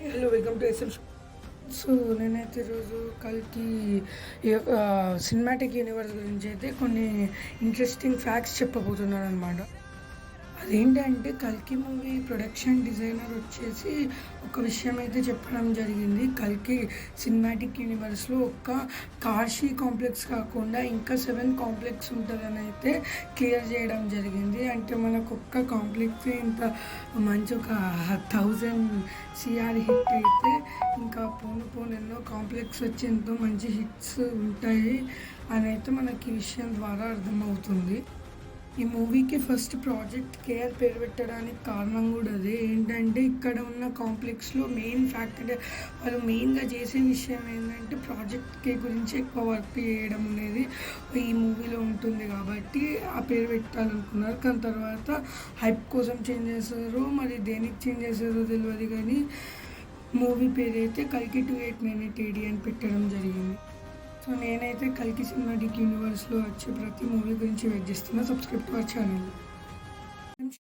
Hello welcome to S M. So నేనైతే ఈరోజు కల్కి ఈ యొక్క సినిమాటిక్ యూనివర్స్ గురించి అయితే కొన్ని ఇంట్రెస్టింగ్ ఫ్యాక్ట్స్ చెప్పబోతున్నాను అనమాట. అదేంటంటే కల్కి మూవీ ప్రొడక్షన్ డిజైనర్ వచ్చేసి ఒక విషయం అయితే చెప్పడం జరిగింది. కల్కి సినిమాటిక్ యూనివర్స్లో ఒక్క కాశీ కాంప్లెక్స్ కాకుండా ఇంకా 7 కాంప్లెక్స్ ఉంటుందని అయితే క్లియర్ చేయడం జరిగింది. అంటే మనకు ఒక్క కాంప్లెక్స్ ఇంత మంచి ఒక 1000 సిఆర్ హిట్ అయితే ఇంకా పోను పోను ఎన్నో కాంప్లెక్స్ వచ్చి ఎంతో మంచి హిట్స్ ఉంటాయి అని అయితే మనకి ఈ విషయం ద్వారా అర్థమవుతుంది. ఈ మూవీకి ఫస్ట్ ప్రాజెక్ట్ కేఆర్ పేరు పెట్టడానికి కారణం కూడా అదే. ఏంటంటే ఇక్కడ ఉన్న కాంప్లెక్స్లో మెయిన్ ఫ్యాక్ట్ అంటే వాళ్ళు మెయిన్గా చేసే విషయం ఏంటంటే ప్రాజెక్ట్ కే గురించి ఎక్కువ వర్క్ చేయడం అనేది ఈ మూవీలో ఉంటుంది కాబట్టి ఆ పేరు పెట్టాలనుకున్నారు. కానీ తర్వాత హైప్ కోసం చేంజ్ చేశారు, మరి దేనికి చేంజ్ చేశారో తెలియదు కానీ మూవీ పేరు అయితే కల్కి 2898 AD అని పెట్టడం జరిగింది. సో నేనైతే కల్కి సినిమాటిక్ యూనివర్స్లో వచ్చే ప్రతి మూవీ గురించి వెయిట్ చేస్తున్నా. Subscribe to our channel.